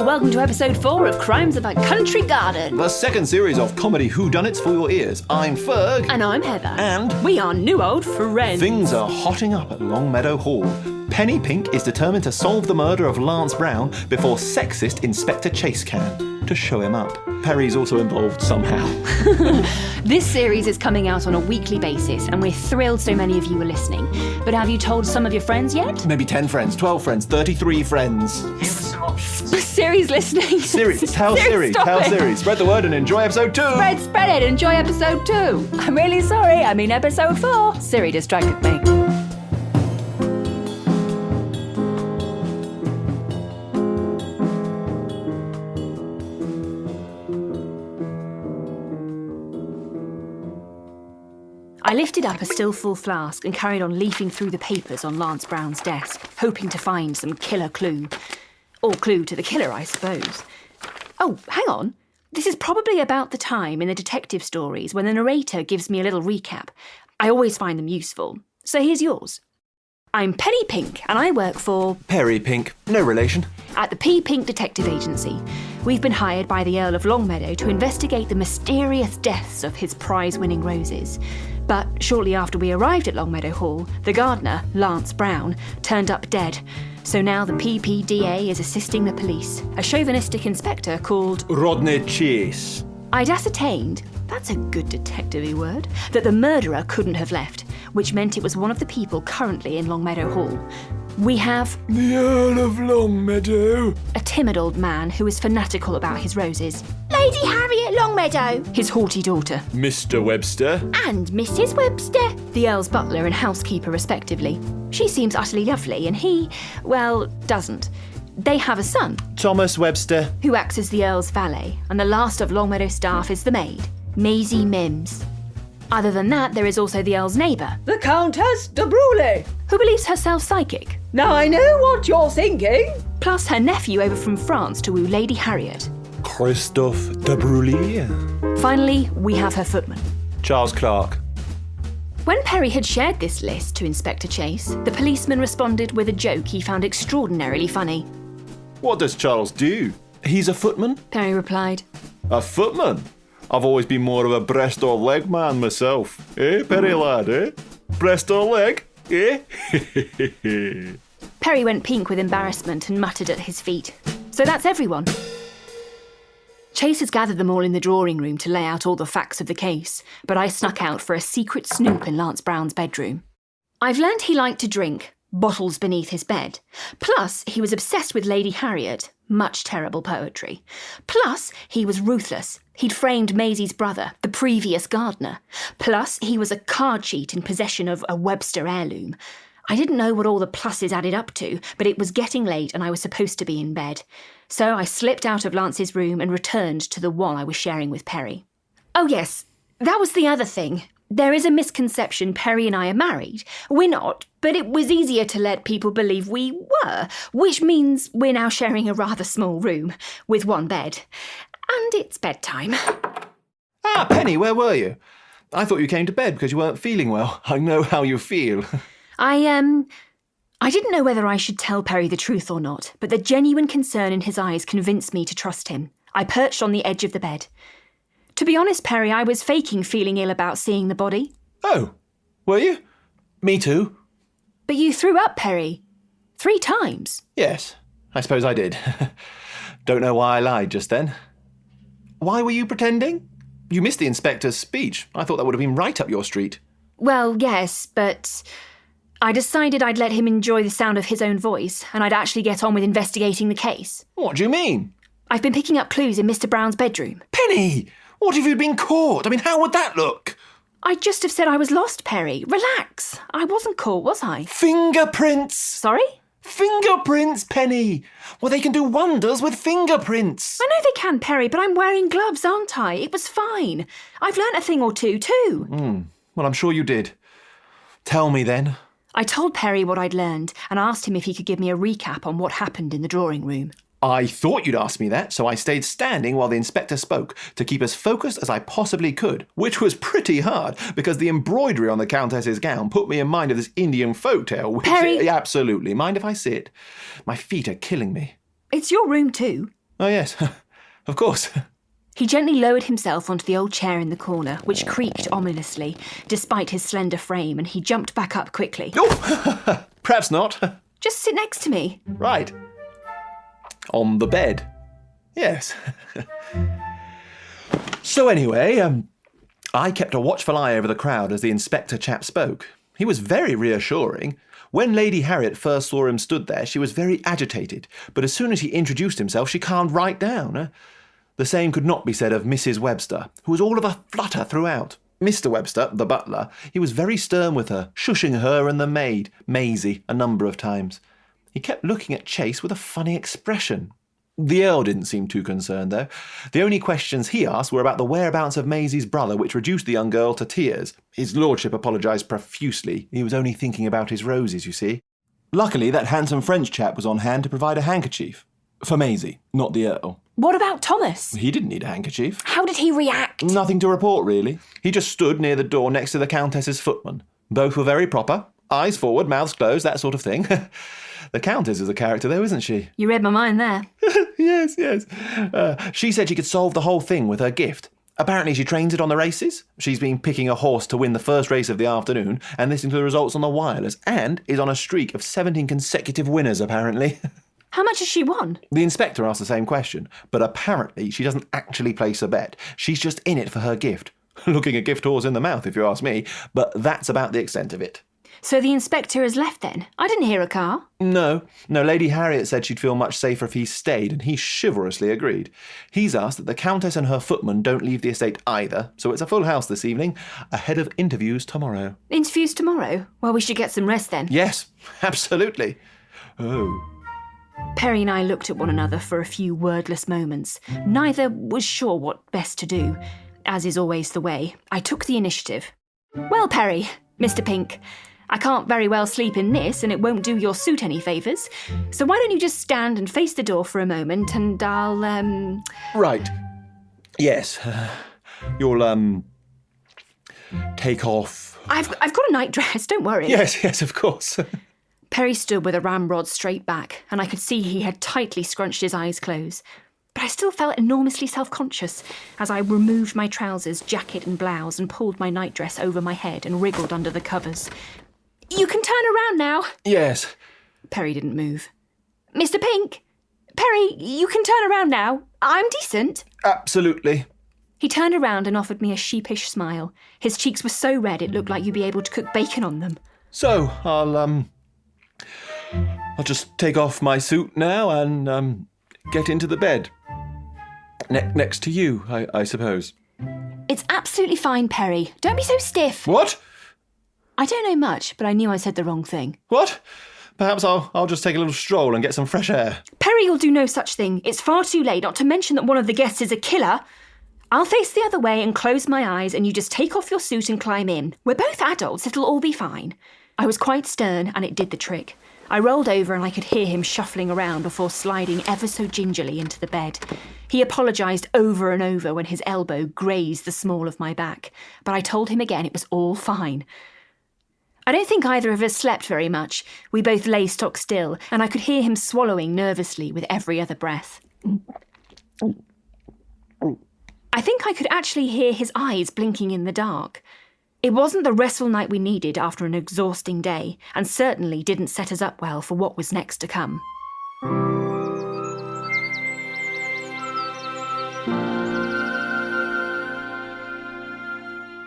Hello, welcome to episode 4 of Crimes of a Country Garden. The second series of comedy whodunits for your ears. I'm Ferg. And I'm Heather. And we are new old friends. Things are hotting up at Longmeadow Hall. Penny Pink is determined to solve the murder of Lance Brown before sexist Inspector Chase can, to show him up. Perry's also involved somehow. This series is coming out on a weekly basis, and we're thrilled so many of you are listening. But have you told some of your friends yet? Maybe 10 friends, 12 friends, 33 friends. Siri's listening. Siri, tell Siri. Spread the word and enjoy episode 2. Spread it, enjoy episode 2. I'm really sorry, I mean episode 4. Siri distracted me. I lifted up a still full flask and carried on leafing through the papers on Lance Brown's desk, hoping to find some killer clue. Or clue to the killer, I suppose. Oh, hang on. This is probably about the time in the detective stories when the narrator gives me a little recap. I always find them useful. So here's yours. I'm Penny Pink, and I work for... Perry Pink, no relation. At the P. Pink Detective Agency. We've been hired by the Earl of Longmeadow to investigate the mysterious deaths of his prize-winning roses. But shortly after we arrived at Longmeadow Hall, the gardener, Lance Brown, turned up dead. So now the PPDA is assisting the police. A chauvinistic inspector called... Rodney Chase. I'd ascertained, that's a good detective-y word, that the murderer couldn't have left, which meant it was one of the people currently in Longmeadow Hall. We have... the Earl of Longmeadow. A timid old man who is fanatical about his roses. Lady Harriet Longmeadow. His haughty daughter. Mr. Webster. And Mrs. Webster. The Earl's butler and housekeeper, respectively. She seems utterly lovely, and he, well, doesn't. They have a son. Thomas Webster. Who acts as the Earl's valet, and the last of Longmeadow staff is the maid, Maisie Mims. Other than that, there is also the Earl's neighbour, the Countess de Brulé, who believes herself psychic. Now I know what you're thinking. Plus her nephew over from France to woo Lady Harriet, Christophe de Brulé. Finally, we have her footman, Charles Clark. When Perry had shared this list to Inspector Chase, the policeman responded with a joke he found extraordinarily funny. What does Charles do? He's a footman? Perry replied. A footman? I've always been more of a breast or leg man myself. Eh, Perry lad, eh? Breast or leg, eh? Perry went pink with embarrassment and muttered at his feet. So that's everyone. Chase has gathered them all in the drawing room to lay out all the facts of the case, but I snuck out for a secret snoop in Lance Brown's bedroom. I've learned he liked to drink, bottles beneath his bed. Plus, he was obsessed with Lady Harriet, much terrible poetry. Plus, he was ruthless. He'd framed Maisie's brother, the previous gardener. Plus, he was a card cheat in possession of a Webster heirloom. I didn't know what all the pluses added up to, but it was getting late and I was supposed to be in bed. So I slipped out of Lance's room and returned to the wall I was sharing with Perry. Oh yes, that was the other thing. There is a misconception Perry and I are married. We're not, but it was easier to let people believe we were, which means we're now sharing a rather small room with one bed. And it's bedtime. Ah, Penny, where were you? I thought you came to bed because you weren't feeling well. I know how you feel. I didn't know whether I should tell Perry the truth or not, but the genuine concern in his eyes convinced me to trust him. I perched on the edge of the bed. To be honest, Perry, I was faking feeling ill about seeing the body. Oh, were you? Me too. But you threw up, Perry. 3 times. Yes, I suppose I did. Don't know why I lied just then. Why were you pretending? You missed the inspector's speech. I thought that would have been right up your street. Well, yes, but I decided I'd let him enjoy the sound of his own voice, and I'd actually get on with investigating the case. What do you mean? I've been picking up clues in Mr. Brown's bedroom. Penny! What if you'd been caught? I mean, how would that look? I'd just have said I was lost, Perry. Relax. I wasn't caught, was I? Fingerprints! Sorry? Fingerprints, Penny! Well, they can do wonders with fingerprints. I know they can, Perry, but I'm wearing gloves, aren't I? It was fine. I've learnt a thing or two, too. Well, I'm sure you did. Tell me then. I told Perry what I'd learned and asked him if he could give me a recap on what happened in the drawing room. I thought you'd ask me that, so I stayed standing while the inspector spoke to keep as focused as I possibly could, which was pretty hard because the embroidery on the Countess's gown put me in mind of this Indian folktale. Which, Perry! Absolutely. Mind if I sit? My feet are killing me. It's your room too. Oh, yes, of course. He gently lowered himself onto the old chair in the corner, which creaked ominously, despite his slender frame, and he jumped back up quickly. Oh, perhaps not. Just sit next to me. Right. On the bed. Yes. So anyway, I kept a watchful eye over the crowd as the inspector chap spoke. He was very reassuring. When Lady Harriet first saw him stood there, she was very agitated, but as soon as he introduced himself, she calmed right down. The same could not be said of Mrs. Webster, who was all of a flutter throughout. Mr. Webster, the butler, he was very stern with her, shushing her and the maid, Maisie, a number of times. He kept looking at Chase with a funny expression. The Earl didn't seem too concerned, though. The only questions he asked were about the whereabouts of Maisie's brother, which reduced the young girl to tears. His lordship apologised profusely. He was only thinking about his roses, you see. Luckily, that handsome French chap was on hand to provide a handkerchief. For Maisie, not the Earl. What about Thomas? He didn't need a handkerchief. How did he react? Nothing to report, really. He just stood near the door next to the Countess's footman. Both were very proper. Eyes forward, mouths closed, that sort of thing. The Countess is a character, though, isn't she? You read my mind there. Yes. She said she could solve the whole thing with her gift. Apparently she trains it on the races. She's been picking a horse to win the first race of the afternoon and listening to the results on the wireless, and is on a streak of 17 consecutive winners, apparently. How much has she won? The inspector asked the same question, but apparently she doesn't actually place a bet. She's just in it for her gift. Looking a gift horse in the mouth, if you ask me, but that's about the extent of it. So the inspector has left then? I didn't hear a car. No, Lady Harriet said she'd feel much safer if he stayed, and he chivalrously agreed. He's asked that the Countess and her footman don't leave the estate either, so it's a full house this evening, ahead of interviews tomorrow. Interviews tomorrow? Well, we should get some rest then. Yes, absolutely. Oh. Perry and I looked at one another for a few wordless moments. Neither was sure what best to do. As is always the way, I took the initiative. Well, Perry, Mr. Pink, I can't very well sleep in this, and it won't do your suit any favours. So why don't you just stand and face the door for a moment, and I'll, Right. Yes. You'll, take off... I've got a nightdress, don't worry. Yes, of course. Perry stood with a ramrod straight back, and I could see he had tightly scrunched his eyes close. But I still felt enormously self-conscious as I removed my trousers, jacket and blouse and pulled my nightdress over my head and wriggled under the covers. You can turn around now. Yes. Perry didn't move. Mr. Pink? Perry, you can turn around now. I'm decent. Absolutely. He turned around and offered me a sheepish smile. His cheeks were so red it looked like you'd be able to cook bacon on them. So, I'll just take off my suit now and, get into the bed. Next to you, I suppose. It's absolutely fine, Perry. Don't be so stiff. What? I don't know much, but I knew I said the wrong thing. What? Perhaps I'll just take a little stroll and get some fresh air. Perry will do no such thing. It's far too late, not to mention that one of the guests is a killer. I'll face the other way and close my eyes, and you just take off your suit and climb in. We're both adults, it'll all be fine. I was quite stern, and it did the trick. I rolled over and I could hear him shuffling around before sliding ever so gingerly into the bed. He apologised over and over when his elbow grazed the small of my back, but I told him again it was all fine. I don't think either of us slept very much. We both lay stock still, and I could hear him swallowing nervously with every other breath. I think I could actually hear his eyes blinking in the dark. It wasn't the restful night we needed after an exhausting day, and certainly didn't set us up well for what was next to come.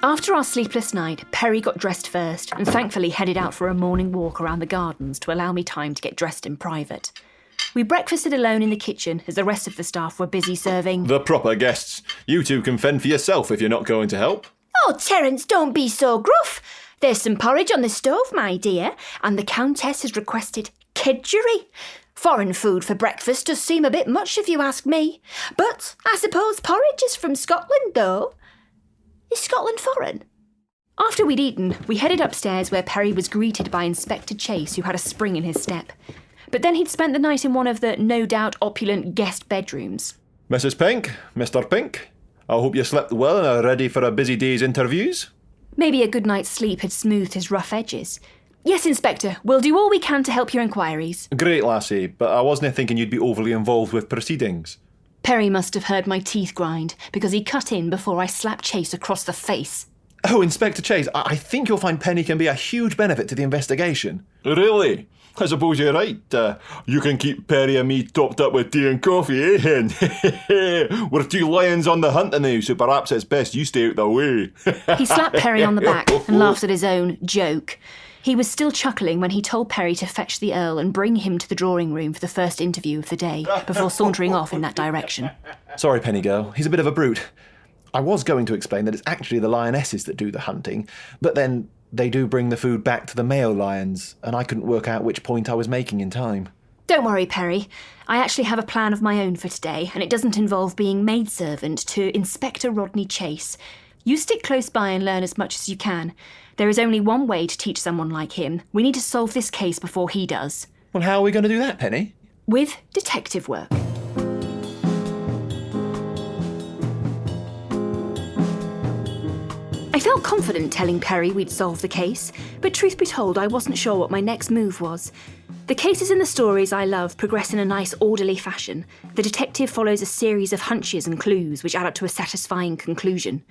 After our sleepless night, Perry got dressed first and thankfully headed out for a morning walk around the gardens to allow me time to get dressed in private. We breakfasted alone in the kitchen as the rest of the staff were busy serving... The proper guests. You two can fend for yourself if you're not going to help. Oh, Terence, don't be so gruff. There's some porridge on the stove, my dear, and the Countess has requested kedgeree. Foreign food for breakfast does seem a bit much if you ask me. But I suppose porridge is from Scotland, though. Is Scotland foreign? After we'd eaten, we headed upstairs where Perry was greeted by Inspector Chase, who had a spring in his step. But then he'd spent the night in one of the no doubt opulent guest bedrooms. Mrs. Pink, Mr. Pink, I hope you slept well and are ready for a busy day's interviews. Maybe a good night's sleep had smoothed his rough edges. Yes, Inspector, we'll do all we can to help your inquiries. Great, lassie, but I wasn't thinking you'd be overly involved with proceedings. Perry must have heard my teeth grind, because he cut in before I slapped Chase across the face. Oh, Inspector Chase, I think you'll find Penny can be a huge benefit to the investigation. Really? I suppose you're right. You can keep Perry and me topped up with tea and coffee, eh, Hen? We're two lions on the hunt now, so perhaps it's best you stay out the way. He slapped Perry on the back and laughed at his own joke. He was still chuckling when he told Perry to fetch the Earl and bring him to the drawing room for the first interview of the day, before sauntering off in that direction. Sorry, Penny girl, he's a bit of a brute. I was going to explain that it's actually the lionesses that do the hunting, but then they do bring the food back to the male lions, and I couldn't work out which point I was making in time. Don't worry, Perry. I actually have a plan of my own for today, and it doesn't involve being maidservant to Inspector Rodney Chase. You stick close by and learn as much as you can. There is only one way to teach someone like him. We need to solve this case before he does. Well, how are we going to do that, Penny? With detective work. I felt confident telling Perry we'd solve the case, but truth be told, I wasn't sure what my next move was. The cases in the stories I love progress in a nice, orderly fashion. The detective follows a series of hunches and clues which add up to a satisfying conclusion.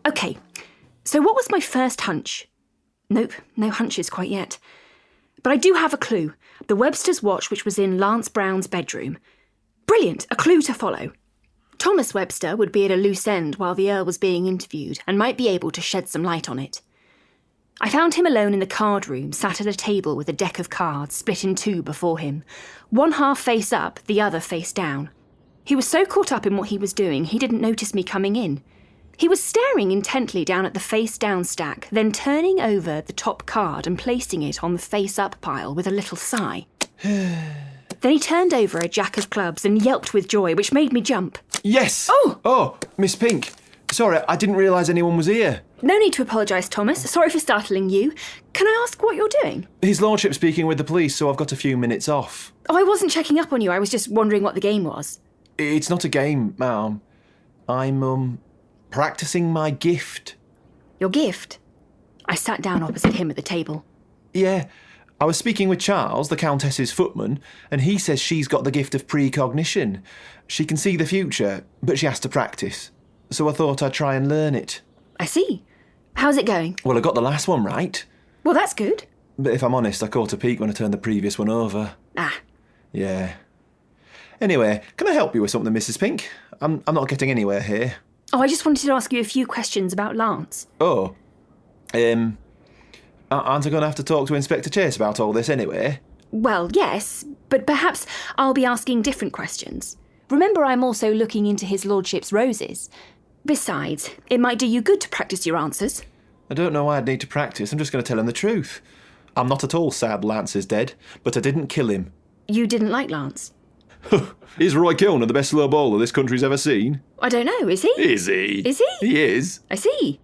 OK, so what was my first hunch? Nope, no hunches quite yet. But I do have a clue. The Webster's watch which was in Lance Brown's bedroom. Brilliant, a clue to follow. Thomas Webster would be at a loose end while the Earl was being interviewed and might be able to shed some light on it. I found him alone in the card room, sat at a table with a deck of cards split in two before him. One half face up, the other face down. He was so caught up in what he was doing, he didn't notice me coming in. He was staring intently down at the face-down stack, then turning over the top card and placing it on the face-up pile with a little sigh. Then he turned over a jack of clubs and yelped with joy, which made me jump. Yes! Oh, Miss Pink. Sorry, I didn't realise anyone was here. No need to apologise, Thomas. Sorry for startling you. Can I ask what you're doing? His Lordship's speaking with the police, so I've got a few minutes off. Oh, I wasn't checking up on you. I was just wondering what the game was. It's not a game, ma'am. I'm, practising my gift. Your gift? I sat down opposite him at the table. Yeah, I was speaking with Charles, the Countess's footman, and he says she's got the gift of precognition. She can see the future, but she has to practice. So I thought I'd try and learn it. I see. How's it going? Well, I got the last one right. Well, that's good. But if I'm honest, I caught a peek when I turned the previous one over. Ah. Yeah. Anyway, can I help you with something, Mrs. Pink? I'm not getting anywhere here. Oh, I just wanted to ask you a few questions about Lance. Oh. Aren't I going to have to talk to Inspector Chase about all this anyway? Well, yes, but perhaps I'll be asking different questions. Remember, I'm also looking into his lordship's roses. Besides, it might do you good to practice your answers. I don't know why I'd need to practice. I'm just going to tell him the truth. I'm not at all sad Lance is dead, but I didn't kill him. You didn't like Lance? Is Roy Kilner the best slow bowler this country's ever seen? I don't know, is he? Is he? Is he? He is. I see.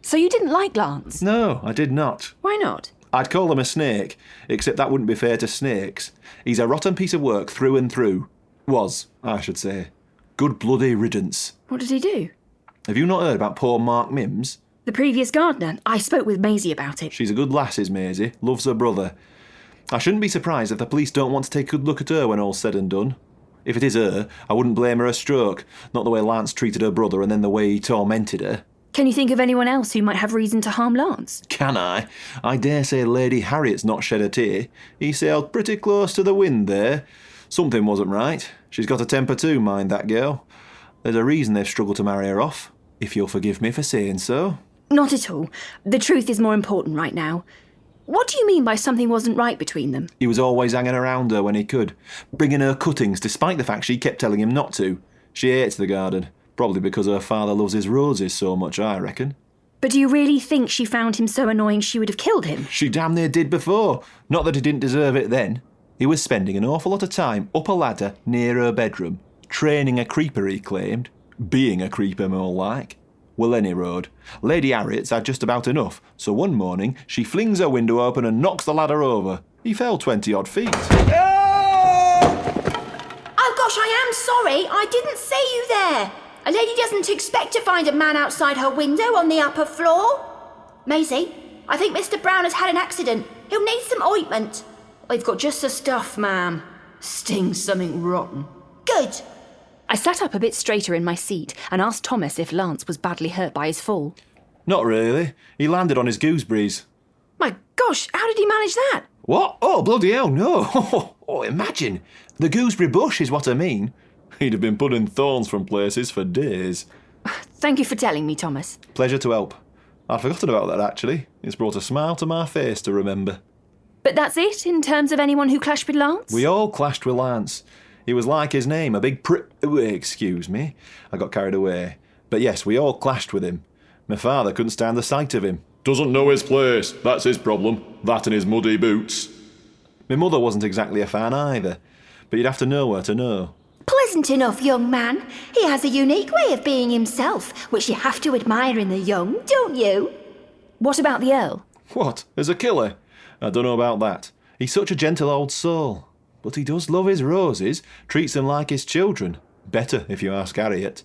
So you didn't like Lance? No, I did not. Why not? I'd call him a snake, except that wouldn't be fair to snakes. He's a rotten piece of work through and through. Was, I should say. Good bloody riddance. What did he do? Have you not heard about poor Mark Mims? The previous gardener. I spoke with Maisie about it. She's a good lass, is Maisie. Loves her brother. I shouldn't be surprised if the police don't want to take a good look at her when all's said and done. If it is her, I wouldn't blame her a stroke. Not the way Lance treated her brother and then the way he tormented her. Can you think of anyone else who might have reason to harm Lance? Can I? I dare say Lady Harriet's not shed a tear. He sailed pretty close to the wind there. Something wasn't right. She's got a temper too, mind that girl. There's a reason they've struggled to marry her off, if you'll forgive me for saying so. Not at all. The truth is more important right now. What do you mean by something wasn't right between them? He was always hanging around her when he could, bringing her cuttings despite the fact she kept telling him not to. She hates the garden, probably because her father loves his roses so much, I reckon. But do you really think she found him so annoying she would have killed him? She damn near did before. Not that he didn't deserve it then. He was spending an awful lot of time up a ladder near her bedroom, training a creeper, he claimed. Being a creeper, more like. Well, any road. Lady Harriet's had just about enough, so one morning she flings her window open and knocks the ladder over. He fell 20-odd feet. Oh gosh, I am sorry. I didn't see you there. A lady doesn't expect to find a man outside her window on the upper floor. Maisie, I think Mr. Brown has had an accident. He'll need some ointment. I've got just the stuff, ma'am. Stings something rotten. Good. I sat up a bit straighter in my seat and asked Thomas if Lance was badly hurt by his fall. Not really. He landed on his gooseberries. My gosh, how did he manage that? What? Oh, bloody hell, no. Oh, imagine. The gooseberry bush is what I mean. He'd have been pulling thorns from places for days. Thank you for telling me, Thomas. Pleasure to help. I'd forgotten about that, actually. It's brought a smile to my face to remember. But that's it in terms of anyone who clashed with Lance? We all clashed with Lance. He was like his name, a big excuse me. I got carried away. But yes, we all clashed with him. My father couldn't stand the sight of him. Doesn't know his place. That's his problem. That and his muddy boots. My mother wasn't exactly a fan either. But you'd have to know her to know. Pleasant enough young man. He has a unique way of being himself, which you have to admire in the young, don't you? What about the Earl? What? As a killer? I don't know about that. He's such a gentle old soul. But he does love his roses, treats them like his children. Better, if you ask Harriet.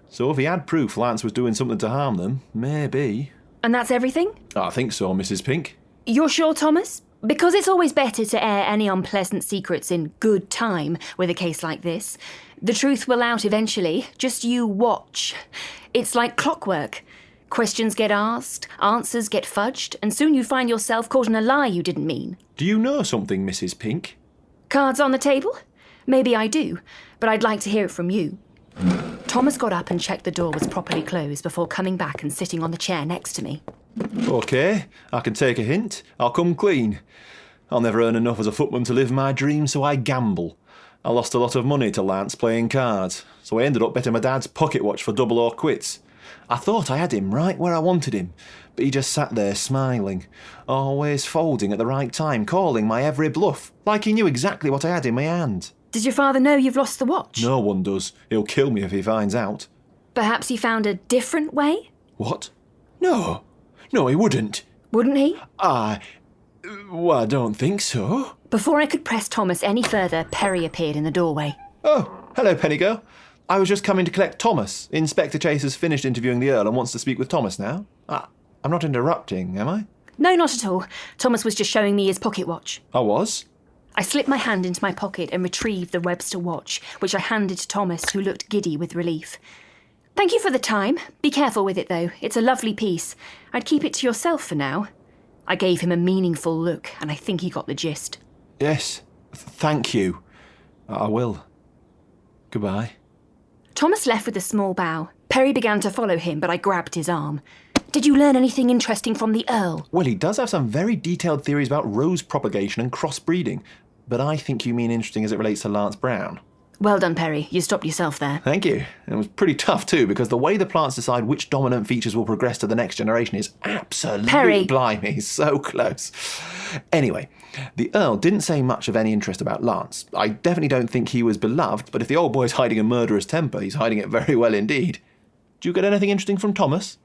So if he had proof Lance was doing something to harm them, maybe. And that's everything? I think so, Mrs. Pink. You're sure, Thomas? Because it's always better to air any unpleasant secrets in good time with a case like this. The truth will out eventually. Just you watch. It's like clockwork. Questions get asked, answers get fudged, and soon you find yourself caught in a lie you didn't mean. Do you know something, Mrs. Pink? Cards on the table? Maybe I do, but I'd like to hear it from you. Thomas got up and checked the door was properly closed before coming back and sitting on the chair next to me. OK, I can take a hint. I'll come clean. I'll never earn enough as a footman to live my dream, so I gamble. I lost a lot of money to Lance playing cards, so I ended up betting my dad's pocket watch for double or quits. I thought I had him right where I wanted him, but he just sat there smiling, always folding at the right time, calling my every bluff, like he knew exactly what I had in my hand. Did your father know you've lost the watch? No one does. He'll kill me if he finds out. Perhaps he found a different way? What? No. No, he wouldn't. Wouldn't he? I don't think so. Before I could press Thomas any further, Perry appeared in the doorway. Oh, hello, Penny Girl. I was just coming to collect Thomas. Inspector Chase has finished interviewing the Earl and wants to speak with Thomas now. I'm not interrupting, am I? No, not at all. Thomas was just showing me his pocket watch. I was? I slipped my hand into my pocket and retrieved the Webster watch, which I handed to Thomas, who looked giddy with relief. Thank you for the time. Be careful with it, though. It's a lovely piece. I'd keep it to yourself for now. I gave him a meaningful look, and I think he got the gist. Yes. Thank you. I will. Goodbye. Thomas left with a small bow. Perry began to follow him, but I grabbed his arm. Did you learn anything interesting from the Earl? Well, he does have some very detailed theories about rose propagation and crossbreeding, but I think you mean interesting as it relates to Lance Brown. Well done, Perry. You stopped yourself there. Thank you. It was pretty tough too, because the way the plants decide which dominant features will progress to the next generation is absolutely Perry. blimey, so close. Anyway, the Earl didn't say much of any interest about Lance. I definitely don't think he was beloved, but if the old boy's hiding a murderous temper, he's hiding it very well indeed. Do you get anything interesting from Thomas?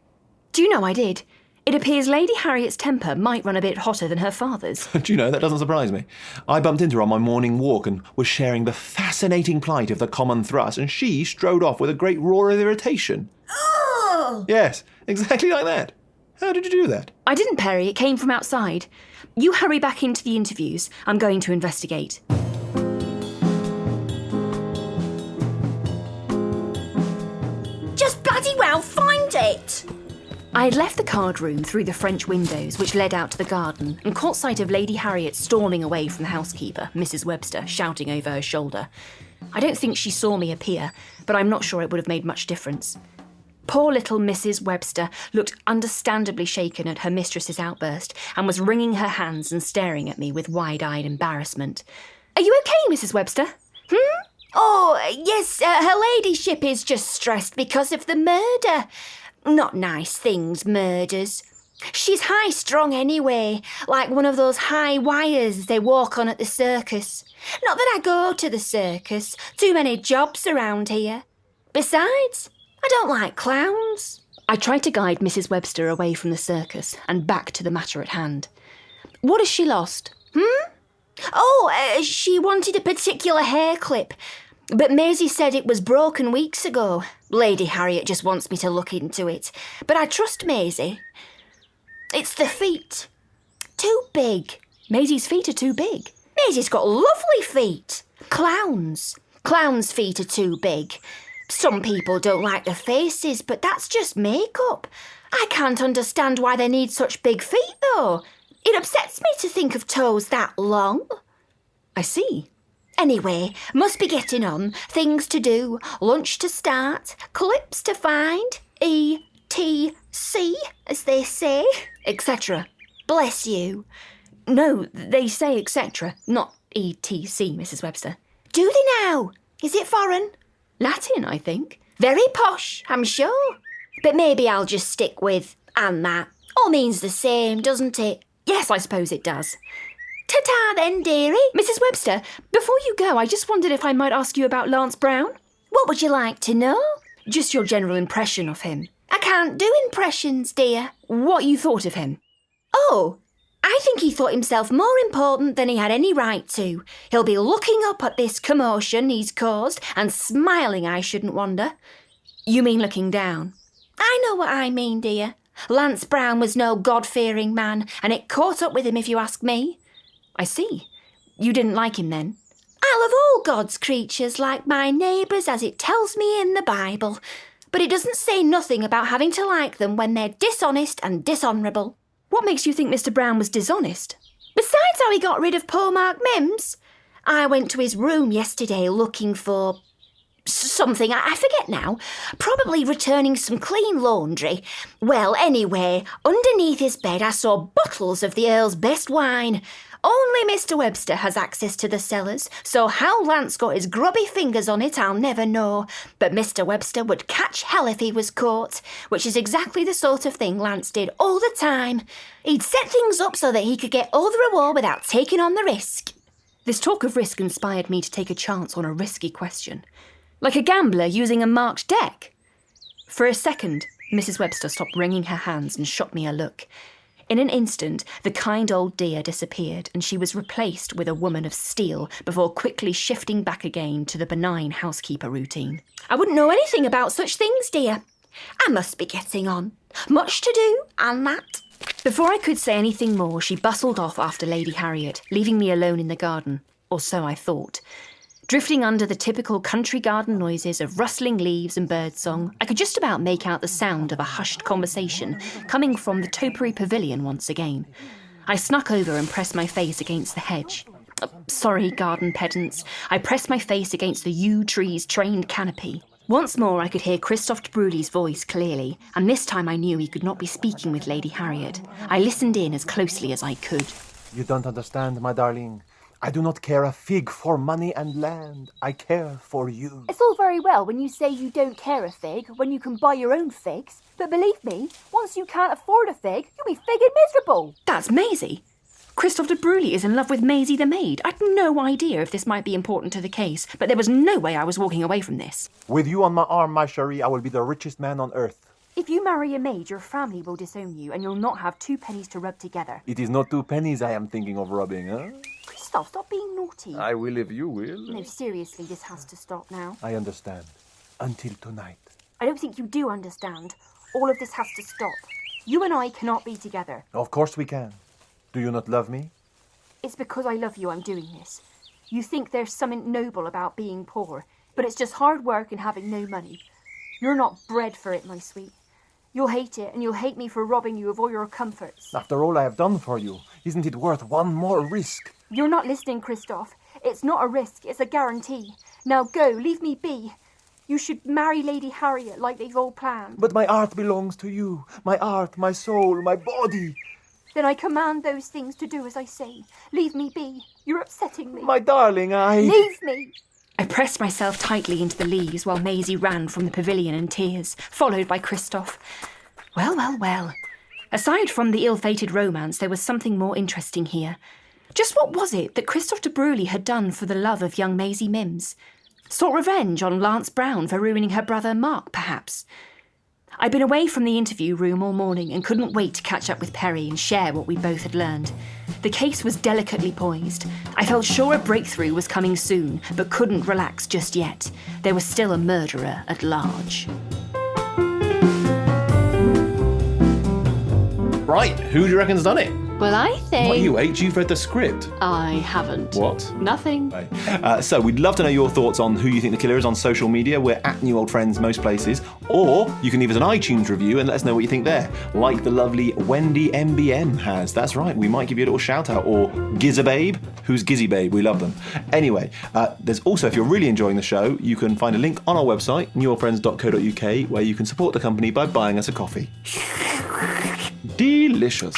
Do you know I did? It appears Lady Harriet's temper might run a bit hotter than her father's. Do you know, that doesn't surprise me. I bumped into her on my morning walk and was sharing the fascinating plight of the common thrush, and she strode off with a great roar of irritation. Oh! Yes, exactly like that. How did you do that? I didn't, Perry. It came from outside. You hurry back into the interviews. I'm going to investigate. Just bloody well find it! I had left the card room through the French windows, which led out to the garden, and caught sight of Lady Harriet storming away from the housekeeper, Mrs. Webster, shouting over her shoulder. I don't think she saw me appear, but I'm not sure it would have made much difference. Poor little Mrs. Webster looked understandably shaken at her mistress's outburst and was wringing her hands and staring at me with wide-eyed embarrassment. Are you okay, Mrs. Webster? Oh, yes, her ladyship is just stressed because of the murder. Not nice things, murders. She's high-strung anyway, like one of those high wires they walk on at the circus. Not that I go to the circus. Too many jobs around here. Besides, I don't like clowns. I tried to guide Mrs. Webster away from the circus and back to the matter at hand. What has she lost? Oh, she wanted a particular hair clip, but Maisie said it was broken weeks ago. Lady Harriet just wants me to look into it, but I trust Maisie. It's the feet. Too big. Maisie's feet are too big. Maisie's got lovely feet. Clowns. Clown's feet are too big. Some people don't like the faces, but that's just makeup. I can't understand why they need such big feet, though. It upsets me to think of toes that long. I see. Anyway, must be getting on. Things to do, lunch to start, clips to find, E.T.C., as they say, Etc. bless you. No, they say etc., not ETC, Mrs. Webster. Do they now? Is it foreign? Latin, I think. Very posh, I'm sure. But maybe I'll just stick with and that. All means the same, doesn't it? Yes, I suppose it does. Ta-ta then, dearie. Mrs. Webster, before you go, I just wondered if I might ask you about Lance Brown? What would you like to know? Just your general impression of him. I can't do impressions, dear. What you thought of him. Oh, I think he thought himself more important than he had any right to. He'll be looking up at this commotion he's caused and smiling, I shouldn't wonder. You mean looking down? I know what I mean, dear. Lance Brown was no God-fearing man, and it caught up with him if you ask me. I see. You didn't like him then? I love all God's creatures like my neighbours, as it tells me in the Bible. But it doesn't say nothing about having to like them when they're dishonest and dishonourable. What makes you think Mr. Brown was dishonest? Besides how he got rid of poor Mark Mims, I went to his room yesterday looking for something, I forget now, probably returning some clean laundry. Well, anyway, underneath his bed I saw bottles of the Earl's best wine. Only Mr. Webster has access to the cellars, so how Lance got his grubby fingers on it I'll never know. But Mr. Webster would catch hell if he was caught, which is exactly the sort of thing Lance did all the time. He'd set things up so that he could get all the reward without taking on the risk. This talk of risk inspired me to take a chance on a risky question. Like a gambler using a marked deck. For a second, Mrs. Webster stopped wringing her hands and shot me a look. In an instant, the kind old dear disappeared and she was replaced with a woman of steel before quickly shifting back again to the benign housekeeper routine. I wouldn't know anything about such things, dear. I must be getting on. Much to do, and that. Before I could say anything more, she bustled off after Lady Harriet, leaving me alone in the garden, or so I thought. Drifting under the typical country garden noises of rustling leaves and birdsong, I could just about make out the sound of a hushed conversation coming from the topiary pavilion once again. I snuck over and pressed my face against the hedge. Sorry, garden pedants. I pressed my face against the yew tree's trained canopy. Once more I could hear Christophe de Brogly's voice clearly, and this time I knew he could not be speaking with Lady Harriet. I listened in as closely as I could. You don't understand, my darling. I do not care a fig for money and land. I care for you. It's all very well when you say you don't care a fig, when you can buy your own figs. But believe me, once you can't afford a fig, you'll be figging miserable. That's Maisie. Christophe de Brogly is in love with Maisie the maid. I'd no idea if this might be important to the case, but there was no way I was walking away from this. With you on my arm, my cherie, I will be the richest man on earth. If you marry a maid, your family will disown you and you'll not have 2 pennies to rub together. It is not 2 pennies I am thinking of rubbing, huh? Christophe, stop being naughty. I will if you will. No, seriously, this has to stop now. I understand. Until tonight. I don't think you do understand. All of this has to stop. You and I cannot be together. Of course we can. Do you not love me? It's because I love you I'm doing this. You think there's something noble about being poor, but it's just hard work and having no money. You're not bred for it, my sweet. You'll hate it, and you'll hate me for robbing you of all your comforts. After all I have done for you, isn't it worth one more risk? You're not listening, Christophe. It's not a risk, it's a guarantee. Now go, leave me be. You should marry Lady Harriet like they've all planned. But my heart belongs to you. My heart, my soul, my body. Then I command those things to do as I say. Leave me be. You're upsetting me. My darling, Leave me! I pressed myself tightly into the leaves while Maisie ran from the pavilion in tears, followed by Christophe. Well, well, well. Aside from the ill-fated romance, there was something more interesting here. Just what was it that Christophe de Brogly had done for the love of young Maisie Mims? Sought revenge on Lance Brown for ruining her brother Mark, perhaps? I'd been away from the interview room all morning and couldn't wait to catch up with Perry and share what we both had learned. The case was delicately poised. I felt sure a breakthrough was coming soon, but couldn't relax just yet. There was still a murderer at large. Right, who do you reckon's done it? Well, I think... What, you H? You've read the script. I haven't. What? Nothing. So we'd love to know your thoughts on who you think the killer is on social media. We're at New Old Friends most places. Or you can leave us an iTunes review and let us know what you think there. Like the lovely Wendy MBM has. That's right, we might give you a little shout out. Or Gizzababe. Who's Gizzy Babe? We love them. Anyway, there's also, if you're really enjoying the show, you can find a link on our website, newoldfriends.co.uk, where you can support the company by buying us a coffee. Delicious.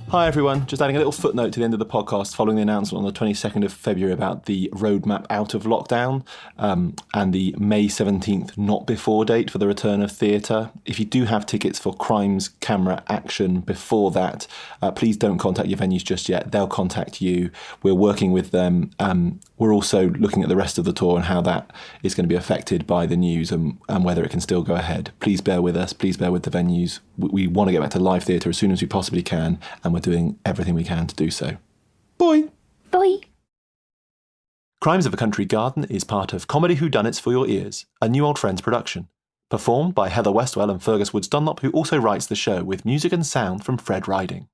Hi everyone, just adding a little footnote to the end of the podcast following the announcement on the 22nd of February about the roadmap out of lockdown and the May 17th not before date for the return of theatre. If you do have tickets for Crimes Camera Action before that, please don't contact your venues just yet. They'll contact you. We're working with them. We're also looking at the rest of the tour and how that is going to be affected by the news and whether it can still go ahead. Please bear with us. Please bear with the venues. We want to get back to live theatre as soon as we possibly can, and we're doing everything we can to do so. Bye. Bye. Crimes of a Country Garden is part of Comedy Whodunits for Your Ears, a New Old Friends production. Performed by Heather Westwell and Fergus Woods Dunlop, who also writes the show, with music and sound from Fred Riding.